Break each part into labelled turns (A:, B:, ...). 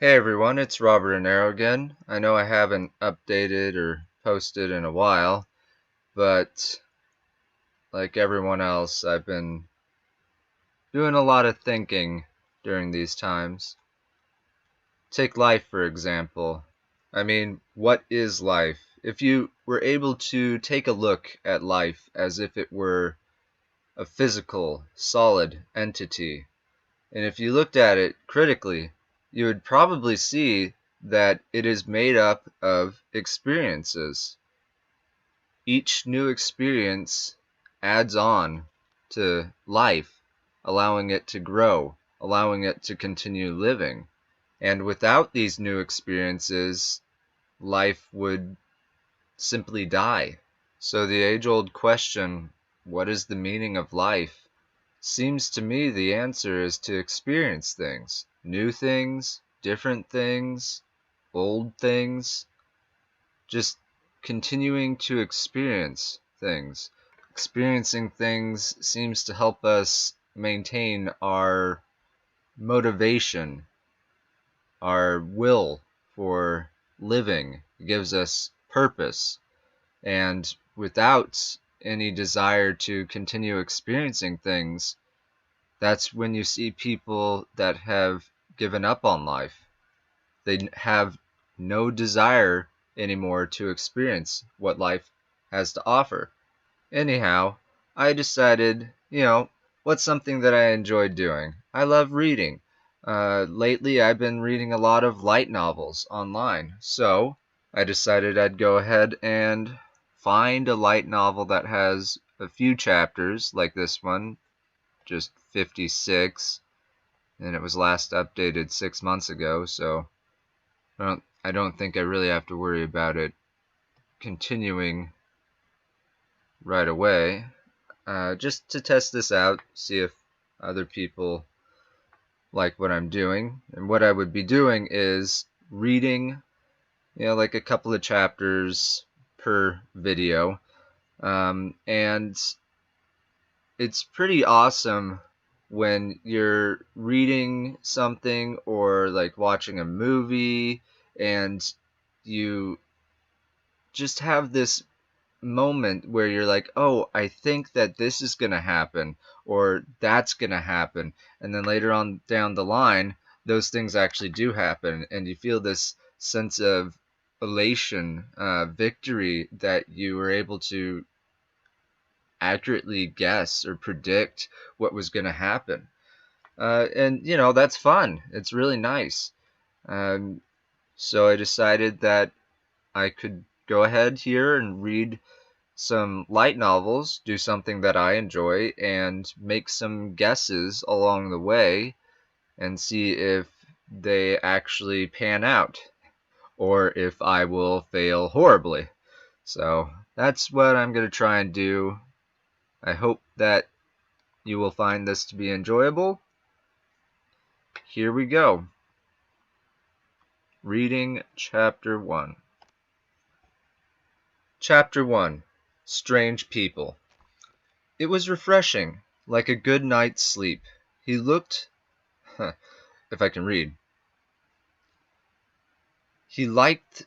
A: Hey everyone, it's Robert and Arrow again. I know I haven't updated or posted in a while, but like everyone else, I've been doing a lot of thinking during these times. Take life, for example. I mean, what is life? If you were able to take a look at life as if it were a physical, solid entity, and if you looked at it critically, you would probably see that it is made up of experiences. Each new experience adds on to life, allowing it to grow, allowing it to continue living. And without these new experiences, life would simply die. So the age-old question, what is the meaning of life? Seems to me the answer is to experience things. New things, different things, old things. Just continuing to experience things. Experiencing things seems to help us maintain our motivation, our will for living. It gives us purpose. And without any desire to continue experiencing things, that's when you see people that have given up on life. They have no desire anymore to experience what life has to offer. Anyhow, I decided, what's something that I enjoy doing? I love reading. Lately, I've been reading a lot of light novels online, so I decided I'd go ahead and find a light novel that has a few chapters, like this one, just 56, and it was last updated 6 months ago, so I don't think I really have to worry about it continuing right away. Just to test this out, see if other people like what I'm doing. And what I would be doing is reading, like a couple of chapters per video. And it's pretty awesome when you're reading something or like watching a movie and you just have this moment where you're like, oh, I think that this is going to happen or that's going to happen. And then later on down the line, those things actually do happen. And you feel this sense of elation, victory that you were able to accurately guess or predict what was going to happen. And, that's fun. It's really nice. Um, so I decided that I could go ahead here and read some light novels, do something that I enjoy, and make some guesses along the way and see if they actually pan out or if I will fail horribly. So that's what I'm going to try and do. I hope that you will find this to be enjoyable. Here we go. Reading Chapter 1. Chapter 1. Strange People. It was refreshing, like a good night's sleep. He looked if I can read. He liked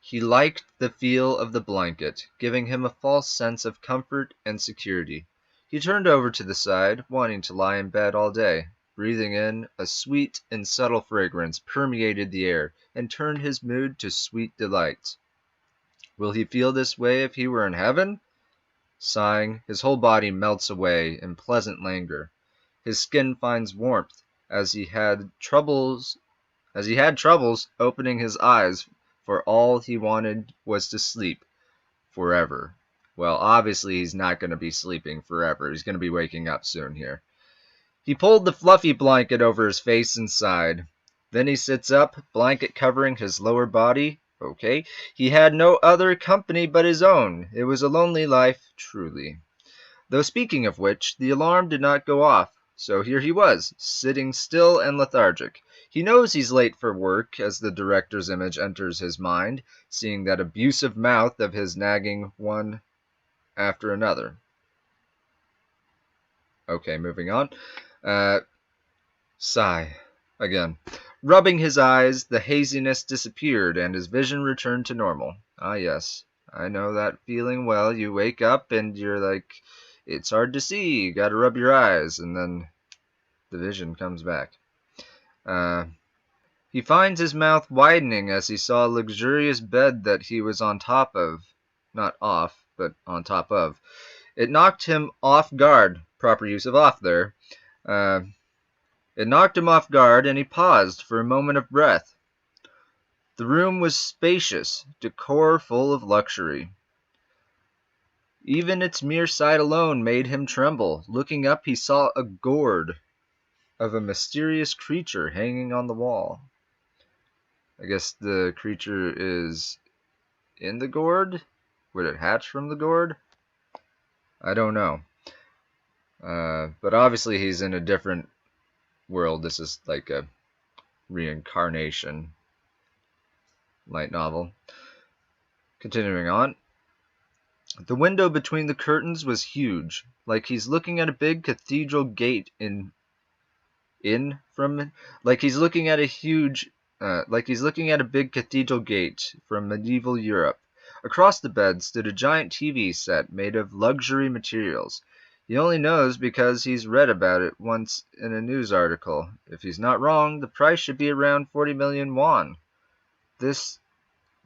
A: he liked the feel of the blanket, giving him a false sense of comfort and security. He turned over to the side, wanting to lie in bed all day. Breathing in, a sweet and subtle fragrance permeated the air and turned his mood to sweet delight. Will he feel this way if he were in heaven? Sighing, his whole body melts away in pleasant languor. His skin finds warmth as he had troubles opening his eyes, for all he wanted was to sleep forever. Well, obviously he's not going to be sleeping forever. He's going to be waking up soon here. He pulled the fluffy blanket over his face and sighed. Then he sits up, blanket covering his lower body. Okay. He had no other company but his own. It was a lonely life, truly. Though speaking of which, the alarm did not go off, so here he was, sitting still and lethargic. He knows he's late for work as the director's image enters his mind, seeing that abusive mouth of his nagging one after another. Okay, moving on. Uh, Sigh. again. Rubbing his eyes, the haziness disappeared and his vision returned to normal. Ah, yes. I know that feeling well. You wake up and you're like, it's hard to see. You gotta rub your eyes. And then the vision comes back. He finds his mouth widening as he saw a luxurious bed that he was on top of. Not off, but on top of. It knocked him off guard. Proper use of off there. Uh, it knocked him off guard and he paused for a moment of breath. The room was spacious, decor full of luxury. Even its mere sight alone made him tremble. Looking up, he saw a gourd of a mysterious creature hanging on the wall. I guess the creature is in the gourd? Would it hatch from the gourd? I don't know. But obviously he's in a different world. This is like a reincarnation light novel. Continuing on. The window between the curtains was huge, like he's looking at a big cathedral gate like he's looking at a big cathedral gate from medieval Europe. Across the bed stood a giant TV set made of luxury materials. He only knows because he's read about it once in a news article. If he's not wrong, the price should be around 40 million won. This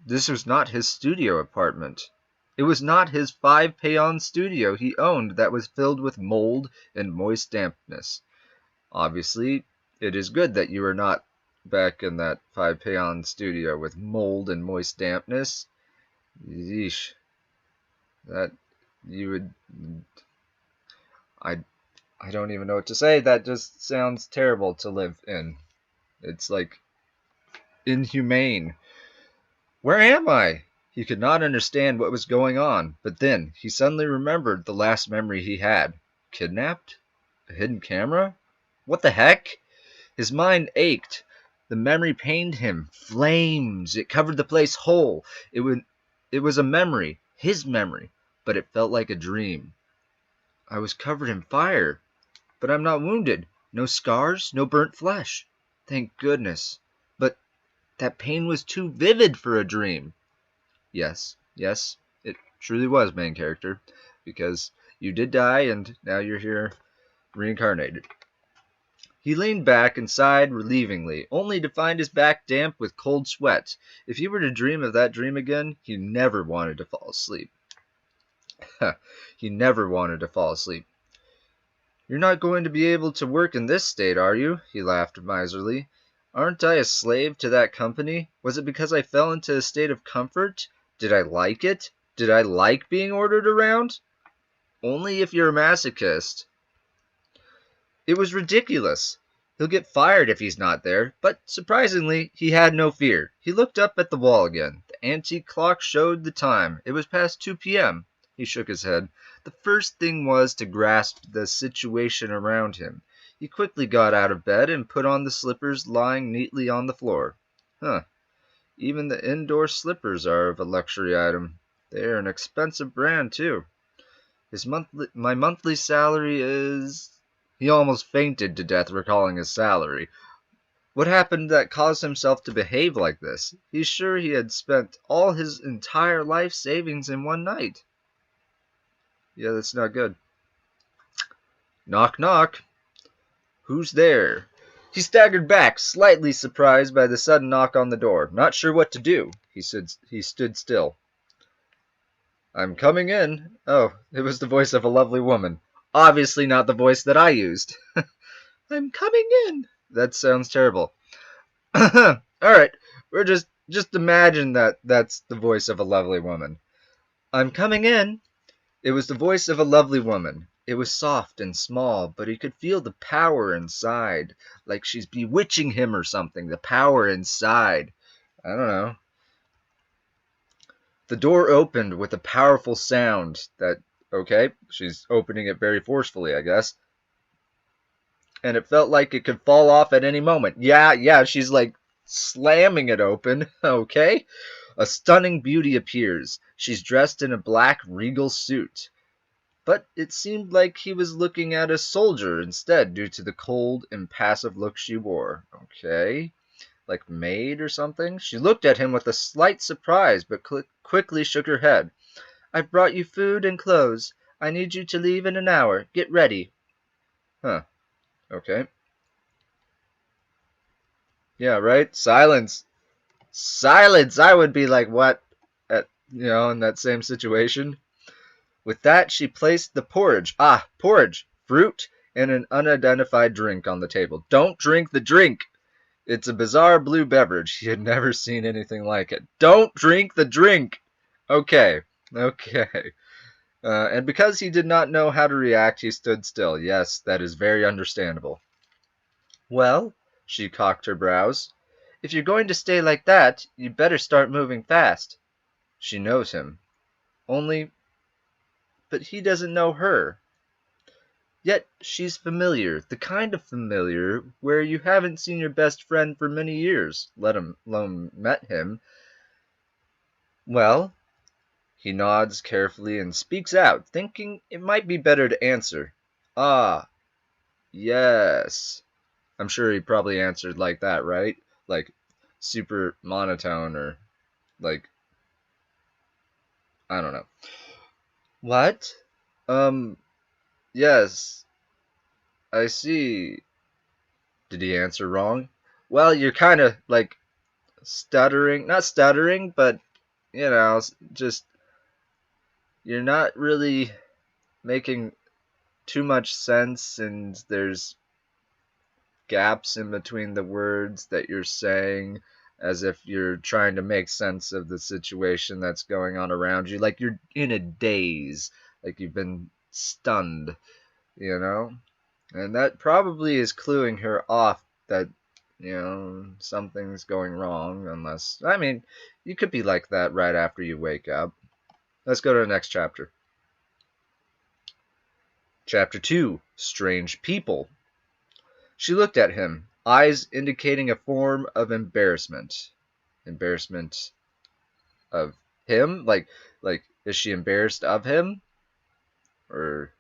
A: was not his studio apartment. It was not his 5 peon studio he owned that was filled with mold and moist dampness. Obviously, it is good that you are not back in that 5 peon studio with mold and moist dampness. Yeesh. That you would... I don't even know what to say. That just sounds terrible to live in. It's like inhumane. Where am I? He could not understand what was going on, but then he suddenly remembered the last memory he had. Kidnapped? A hidden camera? What the heck? His mind ached. The memory pained him. Flames! It covered the place whole. It was a memory. His memory. But it felt like a dream. I was covered in fire. But I'm not wounded. No scars, no burnt flesh. Thank goodness. But that pain was too vivid for a dream. Yes, it truly was, main character. Because you did die and now you're here reincarnated. He leaned back and sighed relievingly, only to find his back damp with cold sweat. If he were to dream of that dream again, he never wanted to fall asleep. He never wanted to fall asleep. You're not going to be able to work in this state, are you? He laughed miserly. Aren't I a slave to that company? Was it because I fell into a state of comfort? Did I like it? Did I like being ordered around? Only if you're a masochist. It was ridiculous. He'll get fired if he's not there. But surprisingly, he had no fear. He looked up at the wall again. The antique clock showed the time. It was past 2 p.m. He shook his head. The first thing was to grasp the situation around him. He quickly got out of bed and put on the slippers lying neatly on the floor. Even the indoor slippers are of a luxury item. They are an expensive brand, too. My monthly salary is... He almost fainted to death recalling his salary. What happened that caused himself to behave like this? He's sure he had spent all his entire life savings in one night. Yeah, that's not good. Knock, knock. Who's there? He staggered back, slightly surprised by the sudden knock on the door. Not sure what to do. He stood still. I'm coming in. Oh, it was the voice of a lovely woman. Obviously not the voice that I used. I'm coming in. That sounds terrible. Alright, we're just imagine that's the voice of a lovely woman. I'm coming in. It was the voice of a lovely woman. It was soft and small, but he could feel the power inside, like she's bewitching him or something. The power inside. I don't know. The door opened with a powerful sound that, okay, she's opening it very forcefully, I guess. And it felt like it could fall off at any moment. Yeah, she's like slamming it open, okay? A stunning beauty appears. She's dressed in a black regal suit. but it seemed like he was looking at a soldier instead due to the cold, impassive look she wore. Okay. Like maid or something? She looked at him with a slight surprise, but quickly shook her head. I've brought you food and clothes. I need you to leave in an hour. Get ready. Huh. Okay. Yeah, right? Silence. Silence! I would be like, what? In that same situation. With that, she placed the porridge. Ah, porridge! Fruit and an unidentified drink on the table. Don't drink the drink! It's a bizarre blue beverage. He had never seen anything like it. Don't drink the drink! Okay. Okay. And because he did not know how to react, he stood still. Yes, that is very understandable. Well, she cocked her brows. If you're going to stay like that, you'd better start moving fast. She knows him. But he doesn't know her. Yet she's familiar, the kind of familiar where you haven't seen your best friend for many years, let alone met him. Well, he nods carefully and speaks out, thinking it might be better to answer. Ah, yes. I'm sure he probably answered like that, right? Like super monotone or like, I don't know. What? Um, yes, I see. Did he answer wrong? Well, you're kind of like stuttering. Not stuttering, but, just, you're not really making too much sense, and there's gaps in between the words that you're saying as if you're trying to make sense of the situation that's going on around you. Like you're in a daze, like you've been stunned, you know? And that probably is cluing her off that, something's going wrong, unless, I mean, you could be like that right after you wake up. Let's go to the next chapter. Chapter 2, Strange People. She looked at him, eyes indicating a form of embarrassment. Embarrassment of him? Like, is she embarrassed of him? Or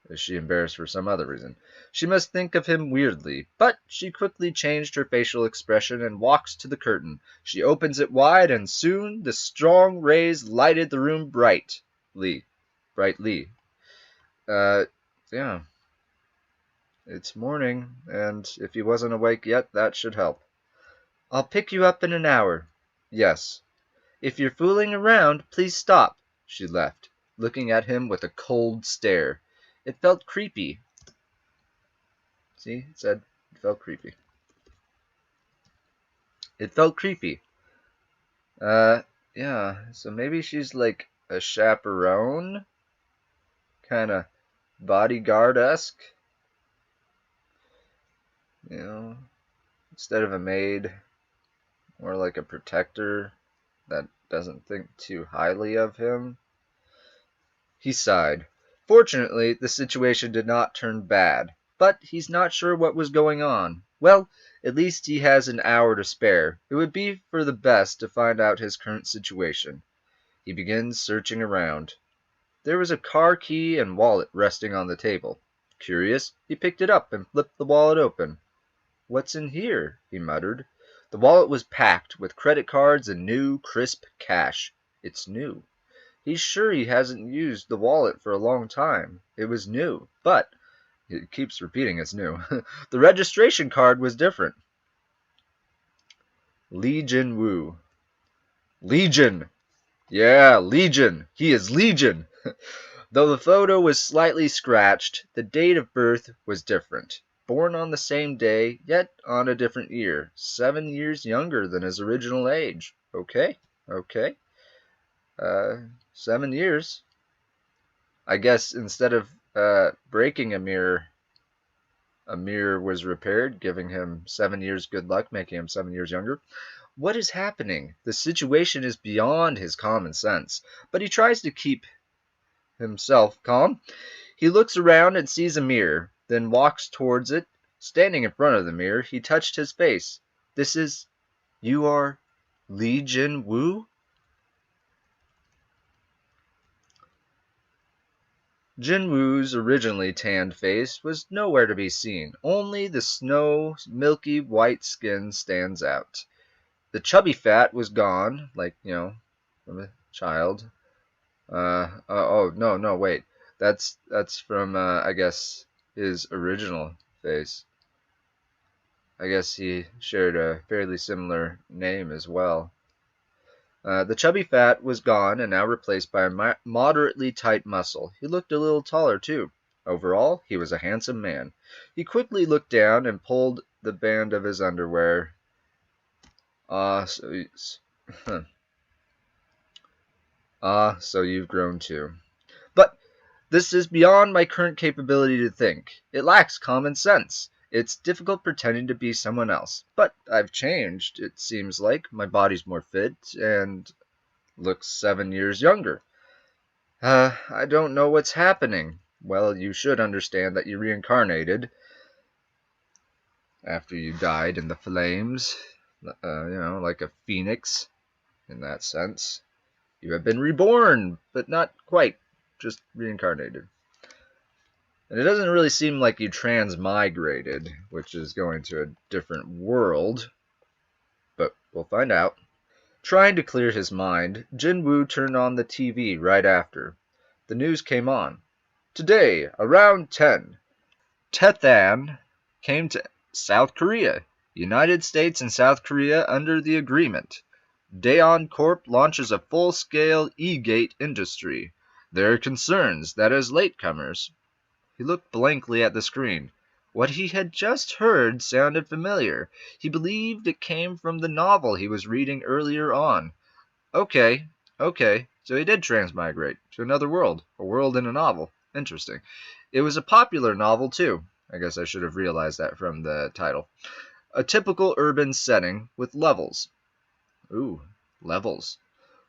A: is she embarrassed for some other reason? She must think of him weirdly, but she quickly changed her facial expression and walks to the curtain. She opens it wide, and soon the strong rays lighted the room brightly. Brightly. Yeah. It's morning, and if he wasn't awake yet, that should help. I'll pick you up in an hour. Yes. If you're fooling around, please stop. She left, looking at him with a cold stare. It felt creepy. See, it said it felt creepy. It felt creepy. Yeah, so maybe she's like a chaperone? Kind of bodyguard-esque? Instead of a maid, more like a protector that doesn't think too highly of him. He sighed. Fortunately, the situation did not turn bad, but he's not sure what was going on. Well, at least he has an hour to spare. It would be for the best to find out his current situation. He begins searching around. There was a car key and wallet resting on the table. Curious, he picked it up and flipped the wallet open. What's in here? He muttered. The wallet was packed with credit cards and new, crisp cash. It's new. He's sure he hasn't used the wallet for a long time. It was new, but it keeps repeating it's new. The registration card was different. Lee Jin Woo. Legion! Yeah, Legion! He is Legion! Though the photo was slightly scratched, the date of birth was different. Born on the same day, yet on a different year. 7 years younger than his original age. Okay. 7 years. I guess instead of breaking a mirror was repaired, giving him 7 years good luck, making him 7 years younger. What is happening? The situation is beyond his common sense, but he tries to keep himself calm. He looks around and sees a mirror, then walks towards it. Standing in front of the mirror, he touched his face. You are Lee Jin Woo? Jinwoo's originally tanned face was nowhere to be seen. Only the snow milky white skin stands out. The chubby fat was gone, like, from a child. Oh, no, wait. That's from, I guess, his original face. I guess he shared a fairly similar name as well. The chubby fat was gone and now replaced by a moderately tight muscle. He looked a little taller, too. Overall, he was a handsome man. He quickly looked down and pulled the band of his underwear. So so you've grown too. But this is beyond my current capability to think. It lacks common sense. It's difficult pretending to be someone else. But I've changed, it seems like. My body's more fit and looks 7 years younger. I don't know what's happening. Well, you should understand that you reincarnated after you died in the flames. Like a phoenix in that sense. You have been reborn, but not quite, just reincarnated. And it doesn't really seem like you transmigrated, which is going to a different world. But we'll find out. Trying to clear his mind, Jinwoo turned on the TV right after. The news came on. Today, around 10, Tethan came to South Korea. United States and South Korea under the agreement. Daeon Corp launches a full-scale e-gate industry. There are concerns that as latecomers... He looked blankly at the screen. What he had just heard sounded familiar. He believed it came from the novel he was reading earlier on. Okay, so he did transmigrate to another world. A world in a novel. Interesting. It was a popular novel, too. I guess I should have realized that from the title. A typical urban setting with levels. Ooh, levels.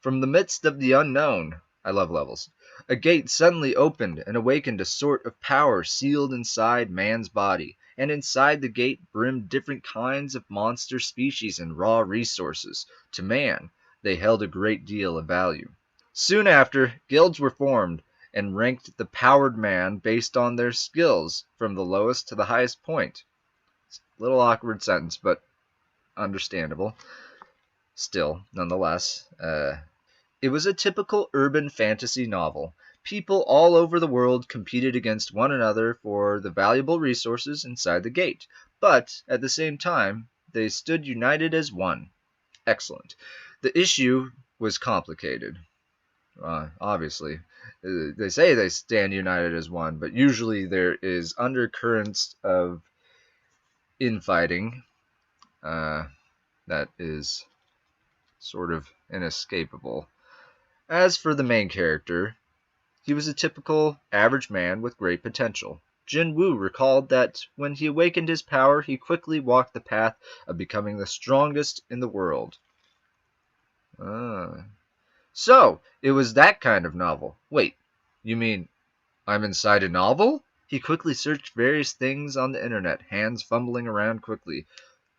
A: From the midst of the unknown. I love levels. A gate suddenly opened and awakened a sort of power sealed inside man's body. And inside the gate brimmed different kinds of monster species and raw resources. To man, they held a great deal of value. Soon after, guilds were formed and ranked the powered man based on their skills from the lowest to the highest point. A little awkward sentence, but understandable. Still, nonetheless, it was a typical urban fantasy novel. People all over the world competed against one another for the valuable resources inside the gate, but at the same time, they stood united as one. Excellent. The issue was complicated. Obviously, they say they stand united as one, but usually there is undercurrents of infighting that is sort of inescapable. As for the main character, he was a typical average man with great potential. Jinwoo recalled that when he awakened his power, he quickly walked the path of becoming the strongest in the world. So, it was that kind of novel. Wait, you mean I'm inside a novel? He quickly searched various things on the internet, hands fumbling around quickly.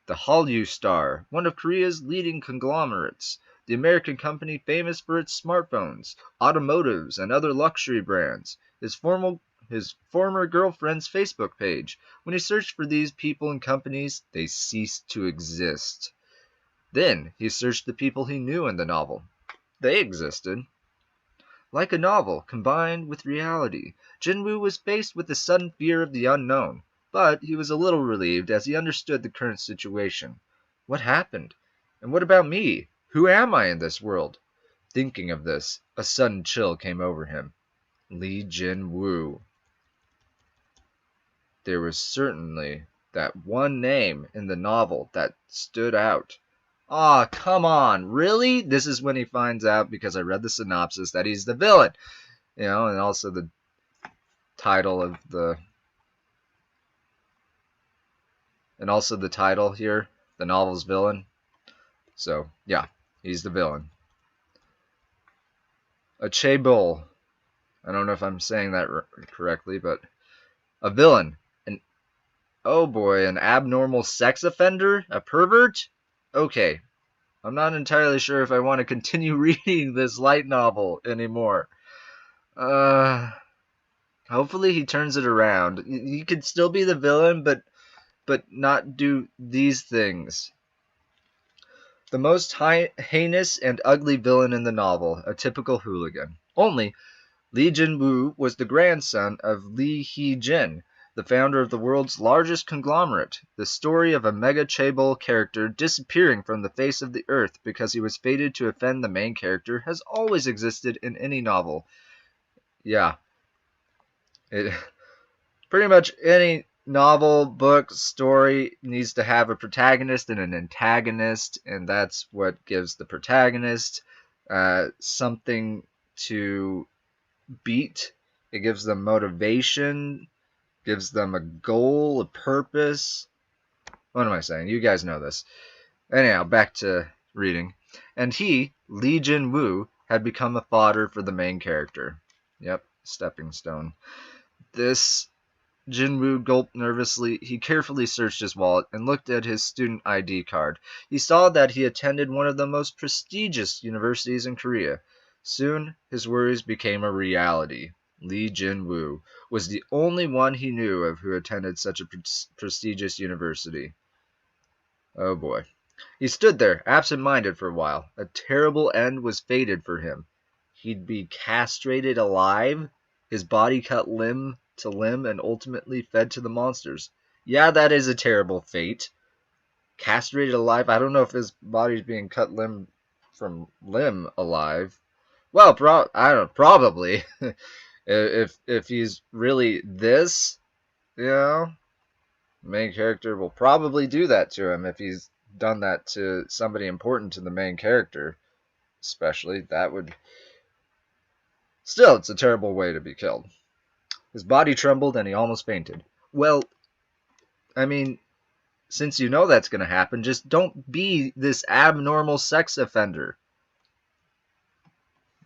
A: The Hallyu Star, one of Korea's leading conglomerates. The American company famous for its smartphones, automotives, and other luxury brands. His former girlfriend's Facebook page. When he searched for these people and companies, they ceased to exist. Then he searched the people he knew in the novel. They existed. Like a novel, combined with reality, Jinwoo was faced with the sudden fear of the unknown. But he was a little relieved as he understood the current situation. What happened? And what about me? Who am I in this world? Thinking of this, a sudden chill came over him. Lee Jinwoo. There was certainly that one name in the novel that stood out. Aw, come on, really? This is when he finds out, because I read the synopsis, that he's the villain. And also the title of the... And also the title here, the novel's villain. So, yeah, he's the villain. A chaebol. I don't know if I'm saying that correctly, but... A villain. Oh boy, an abnormal sex offender? A pervert? Okay, I'm not entirely sure if I want to continue reading this light novel anymore. Hopefully he turns it around. He could still be the villain, but not do these things. The most heinous and ugly villain in the novel, a typical hooligan. Only, Li Jinwu was the grandson of Li He-jin, the founder of the world's largest conglomerate. The story of a mega chaebol character disappearing from the face of the earth because he was fated to offend the main character has always existed in any novel. Yeah. Pretty much any novel, book, story needs to have a protagonist and an antagonist, and that's what gives the protagonist something to beat. It gives them motivation, gives them a goal, a purpose. What am I saying? You guys know this. Anyhow, back to reading. And he, Li Jinwu, had become a fodder for the main character. Yep, stepping stone. This Jinwu gulped nervously. He carefully searched his wallet and looked at his student ID card. He saw that he attended one of the most prestigious universities in Korea. Soon, his worries became a reality. Li Jinwu was the only one he knew of who attended such a prestigious university. Oh boy. He stood there, absent-minded for a while. A terrible end was fated for him. He'd be castrated alive, his body cut limb to limb, and ultimately fed to the monsters. Yeah, that is a terrible fate. Castrated alive? I don't know if his body's being cut limb from limb alive. Well, I don't know, probably. if he's really this, you know, main character will probably do that to him if he's done that to somebody important to the main character, especially. That would... Still, it's a terrible way to be killed. His body trembled and he almost fainted. Well, I mean, since you know that's going to happen, just don't be this abnormal sex offender.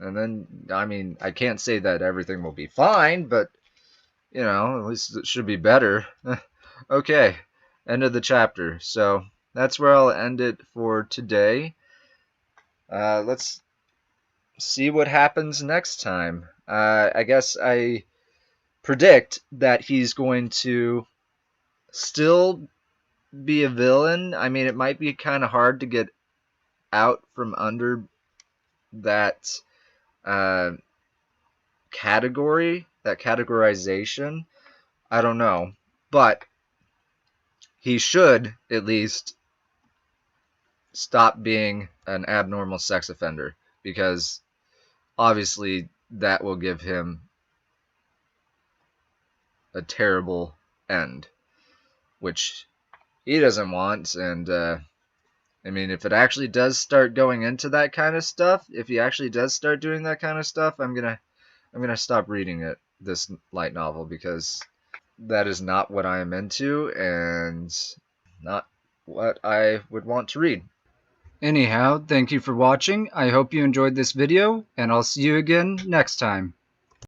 A: And then, I mean, I can't say that everything will be fine, but, you know, at least it should be better. Okay, end of the chapter. So that's where I'll end it for today. Let's see what happens next time. I guess I predict that he's going to still be a villain. I mean, it might be kind of hard to get out from under that category, that categorization. I don't know. But he should at least stop being an abnormal sex offender, because obviously that will give him a terrible end, which he doesn't want. And I mean, if it actually does start going into that kind of stuff, if he actually does start doing that kind of stuff, I'm gonna stop reading this light novel, because that is not what I am into and not what I would want to read. Anyhow, thank you for watching. I hope you enjoyed this video, and I'll see you again next time.